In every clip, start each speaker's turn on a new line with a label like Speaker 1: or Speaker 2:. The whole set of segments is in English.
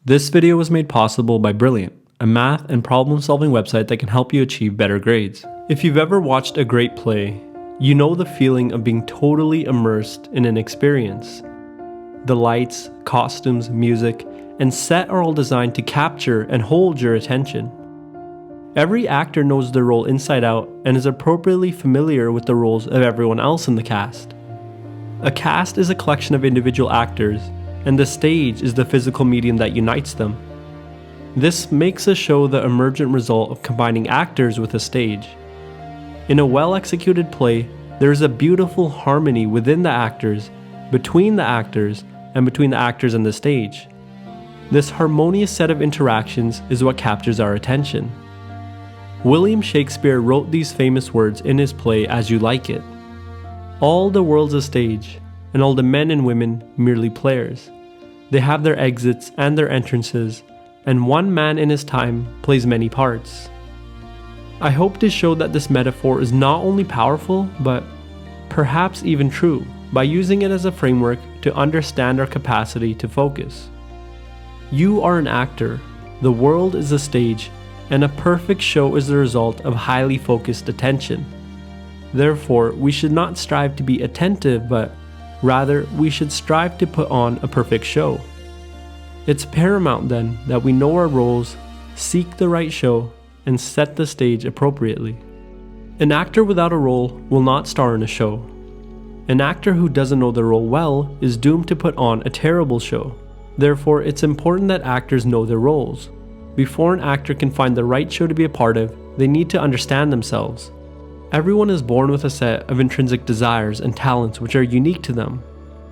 Speaker 1: This video was made possible by Brilliant, a math and problem-solving website that can help you achieve better grades. If you've ever watched a great play, you know the feeling of being totally immersed in an experience. The lights, costumes, music, and set are all designed to capture and hold your attention. Every actor knows their role inside out and is appropriately familiar with the roles of everyone else in the cast. A cast is a collection of individual actors, and the stage is the physical medium that unites them. This makes a show the emergent result of combining actors with a stage. In a well-executed play, there is a beautiful harmony within the actors, between the actors, and between the actors and the stage. This harmonious set of interactions is what captures our attention. William Shakespeare wrote these famous words in his play As You Like It. All the world's a stage, and all the men and women merely players. They have their exits and their entrances, and one man in his time plays many parts. I hope to show that this metaphor is not only powerful, but perhaps even true, by using it as a framework to understand our capacity to focus. You are an actor, the world is a stage, and a perfect show is the result of highly focused attention. Therefore, we should not strive to be attentive, but rather we should strive to put on a perfect show. It's paramount then that we know our roles, seek the right show, and set the stage appropriately. An actor without a role will not star in a show. An actor who doesn't know the role well is doomed to put on a terrible show. Therefore, it's important that actors know their roles. Before an actor can find the right show to be a part of, they need to understand themselves. Everyone is born with a set of intrinsic desires and talents which are unique to them.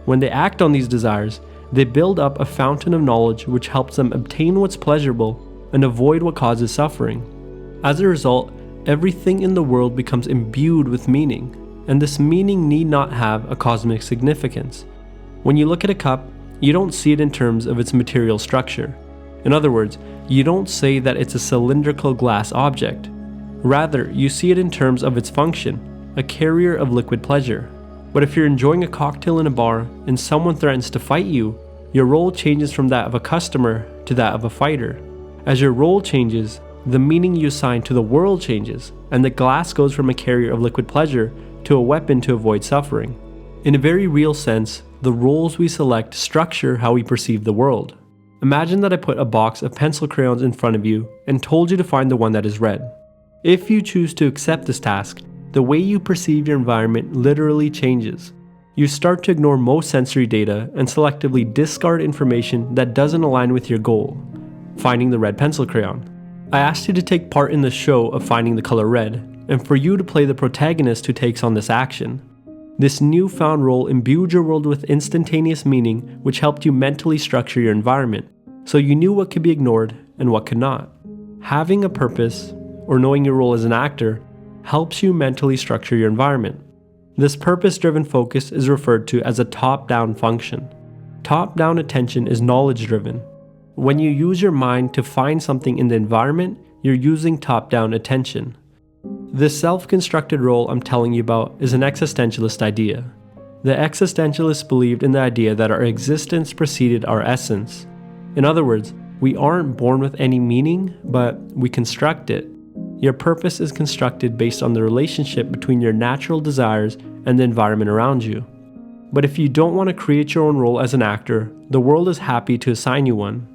Speaker 1: When they act on these desires, they build up a fountain of knowledge which helps them obtain what's pleasurable and avoid what causes suffering. As a result, everything in the world becomes imbued with meaning, and this meaning need not have a cosmic significance. When you look at a cup, you don't see it in terms of its material structure. In other words, you don't say that it's a cylindrical glass object. Rather, you see it in terms of its function, a carrier of liquid pleasure. But if you're enjoying a cocktail in a bar and someone threatens to fight you, your role changes from that of a customer to that of a fighter. As your role changes, the meaning you assign to the world changes, and the glass goes from a carrier of liquid pleasure to a weapon to avoid suffering. In a very real sense, the roles we select structure how we perceive the world. Imagine that I put a box of pencil crayons in front of you and told you to find the one that is red. If you choose to accept this task, the way you perceive your environment literally changes. You start to ignore most sensory data and selectively discard information that doesn't align with your goal, finding the red pencil crayon. I asked you to take part in the show of finding the color red, and for you to play the protagonist who takes on this action. This newfound role imbued your world with instantaneous meaning, which helped you mentally structure your environment, so you knew what could be ignored and what could not. Having a purpose, or knowing your role as an actor, helps you mentally structure your environment. This purpose-driven focus is referred to as a top-down function. Top-down attention is knowledge-driven. When you use your mind to find something in the environment, you're using top-down attention. This self-constructed role I'm telling you about is an existentialist idea. The existentialists believed in the idea that our existence preceded our essence. In other words, we aren't born with any meaning, but we construct it. Your purpose is constructed based on the relationship between your natural desires and the environment around you. But if you don't want to create your own role as an actor, the world is happy to assign you one.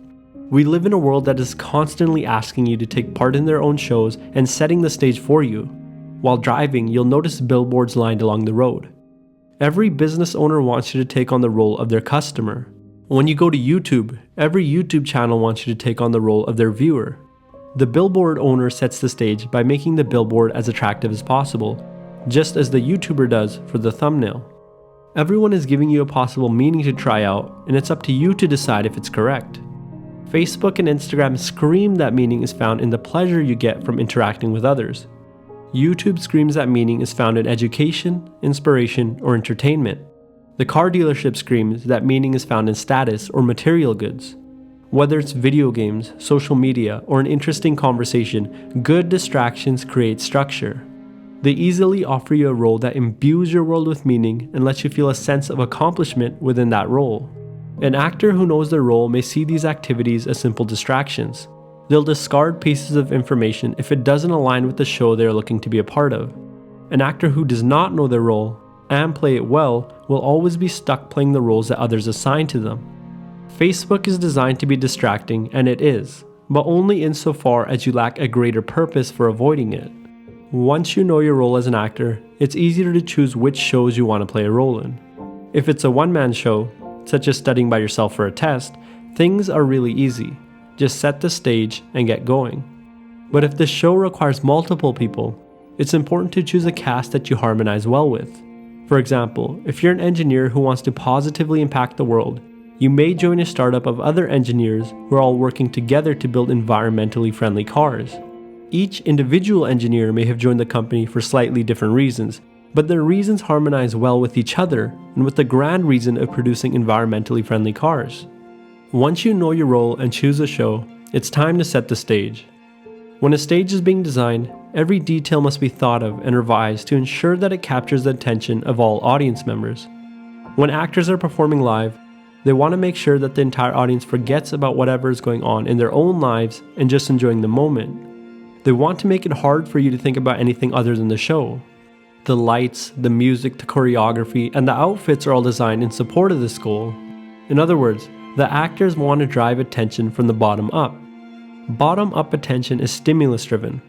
Speaker 1: We live in a world that is constantly asking you to take part in their own shows and setting the stage for you. While driving, you'll notice billboards lined along the road. Every business owner wants you to take on the role of their customer. When you go to YouTube, every YouTube channel wants you to take on the role of their viewer. The billboard owner sets the stage by making the billboard as attractive as possible, just as the YouTuber does for the thumbnail. Everyone is giving you a possible meaning to try out, and it's up to you to decide if it's correct. Facebook and Instagram scream that meaning is found in the pleasure you get from interacting with others. YouTube screams that meaning is found in education, inspiration, or entertainment. The car dealership screams that meaning is found in status or material goods. Whether it's video games, social media, or an interesting conversation, good distractions create structure. They easily offer you a role that imbues your world with meaning and lets you feel a sense of accomplishment within that role. An actor who knows their role may see these activities as simple distractions. They'll discard pieces of information if it doesn't align with the show they are looking to be a part of. An actor who does not know their role and play it well will always be stuck playing the roles that others assign to them. Facebook is designed to be distracting, and it is, but only insofar as you lack a greater purpose for avoiding it. Once you know your role as an actor, it's easier to choose which shows you want to play a role in. If it's a one-man show, such as studying by yourself for a test, things are really easy. Just set the stage and get going. But if the show requires multiple people, it's important to choose a cast that you harmonize well with. For example, if you're an engineer who wants to positively impact the world, you may join a startup of other engineers who are all working together to build environmentally friendly cars. Each individual engineer may have joined the company for slightly different reasons, but their reasons harmonize well with each other and with the grand reason of producing environmentally friendly cars. Once you know your role and choose a show, it's time to set the stage. When a stage is being designed, every detail must be thought of and revised to ensure that it captures the attention of all audience members. When actors are performing live, they want to make sure that the entire audience forgets about whatever is going on in their own lives and just enjoying the moment. They want to make it hard for you to think about anything other than the show. The lights, the music, the choreography, and the outfits are all designed in support of this goal. In other words, the actors want to drive attention from the bottom up. Bottom-up attention is stimulus-driven.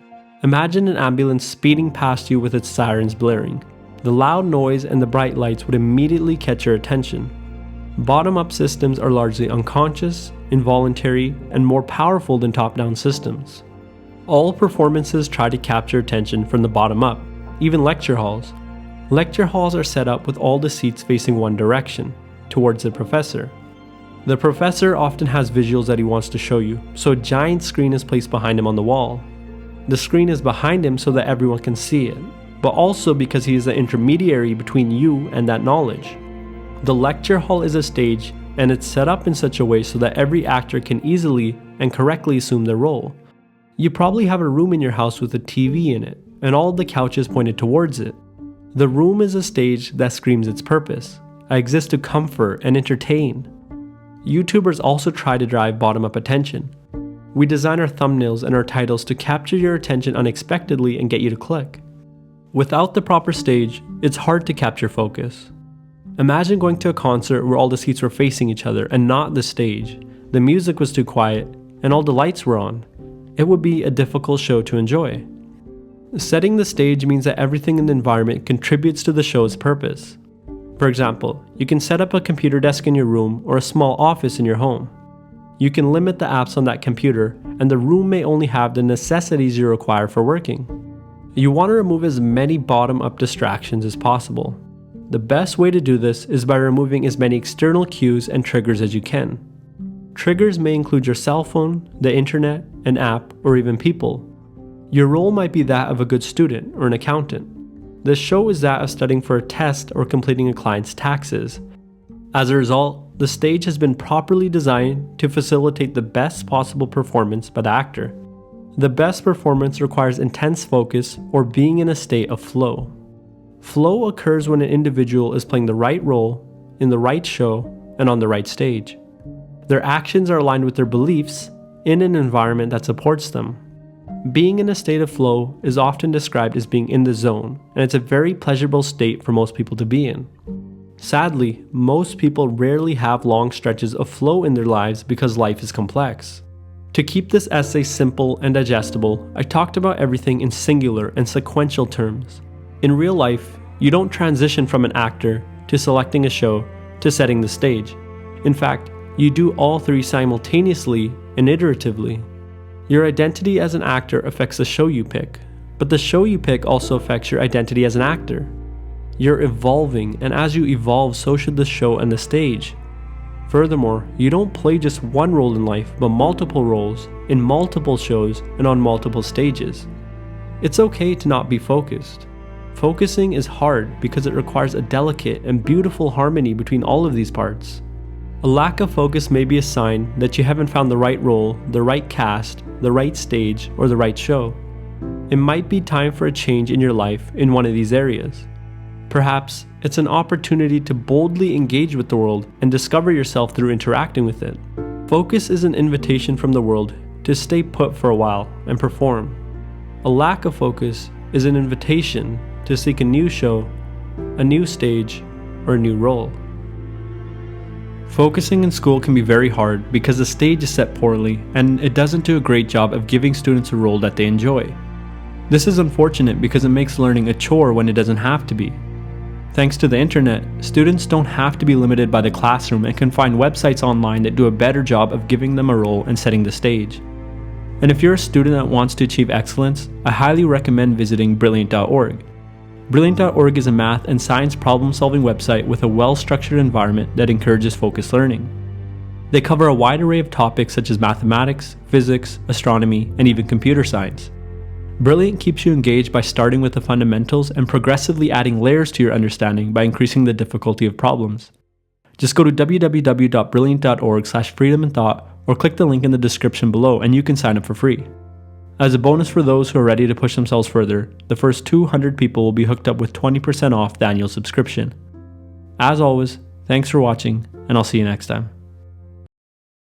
Speaker 1: Imagine an ambulance speeding past you with its sirens blaring. The loud noise and the bright lights would immediately catch your attention. Bottom-up systems are largely unconscious, involuntary, and more powerful than top-down systems. All performances try to capture attention from the bottom up, even lecture halls. Lecture halls are set up with all the seats facing one direction, towards the professor. The professor often has visuals that he wants to show you, so a giant screen is placed behind him on the wall. The screen is behind him so that everyone can see it, but also because he is the intermediary between you and that knowledge. The lecture hall is a stage, and it's set up in such a way so that every actor can easily and correctly assume their role. You probably have a room in your house with a TV in it, and all of the couches pointed towards it. The room is a stage that screams its purpose. I exist to comfort and entertain. YouTubers also try to drive bottom-up attention. We design our thumbnails and our titles to capture your attention unexpectedly and get you to click. Without the proper stage, it's hard to capture focus. Imagine going to a concert where all the seats were facing each other and not the stage. The music was too quiet, and all the lights were on. It would be a difficult show to enjoy. Setting the stage means that everything in the environment contributes to the show's purpose. For example, you can set up a computer desk in your room or a small office in your home. You can limit the apps on that computer, and the room may only have the necessities you require for working. You want to remove as many bottom-up distractions as possible. The best way to do this is by removing as many external cues and triggers as you can. Triggers may include your cell phone, the internet, an app, or even people. Your role might be that of a good student or an accountant. The show is that of studying for a test or completing a client's taxes. As a result, the stage has been properly designed to facilitate the best possible performance by the actor. The best performance requires intense focus or being in a state of flow. Flow occurs when an individual is playing the right role, in the right show, and on the right stage. Their actions are aligned with their beliefs in an environment that supports them. Being in a state of flow is often described as being in the zone, and it's a very pleasurable state for most people to be in. Sadly, most people rarely have long stretches of flow in their lives because life is complex. To keep this essay simple and digestible, I talked about everything in singular and sequential terms. In real life, you don't transition from an actor to selecting a show to setting the stage. In fact, you do all three simultaneously and iteratively. Your identity as an actor affects the show you pick, but the show you pick also affects your identity as an actor. You're evolving, and as you evolve, so should the show and the stage. Furthermore, you don't play just one role in life, but multiple roles, in multiple shows, and on multiple stages. It's okay to not be focused. Focusing is hard because it requires a delicate and beautiful harmony between all of these parts. A lack of focus may be a sign that you haven't found the right role, the right cast, the right stage, or the right show. It might be time for a change in your life in one of these areas. Perhaps it's an opportunity to boldly engage with the world and discover yourself through interacting with it. Focus is an invitation from the world to stay put for a while and perform. A lack of focus is an invitation to seek a new show, a new stage, or a new role. Focusing in school can be very hard because the stage is set poorly and it doesn't do a great job of giving students a role that they enjoy. This is unfortunate because it makes learning a chore when it doesn't have to be. Thanks to the internet, students don't have to be limited by the classroom and can find websites online that do a better job of giving them a role and setting the stage. And if you're a student that wants to achieve excellence, I highly recommend visiting Brilliant.org. Brilliant.org is a math and science problem-solving website with a well-structured environment that encourages focused learning. They cover a wide array of topics such as mathematics, physics, astronomy, and even computer science. Brilliant keeps you engaged by starting with the fundamentals and progressively adding layers to your understanding by increasing the difficulty of problems. Just go to www.brilliant.org/freedominthought or click the link in the description below and you can sign up for free. As a bonus for those who are ready to push themselves further, the first 200 people will be hooked up with 20% off the annual subscription. As always, thanks for watching, and I'll see you next time.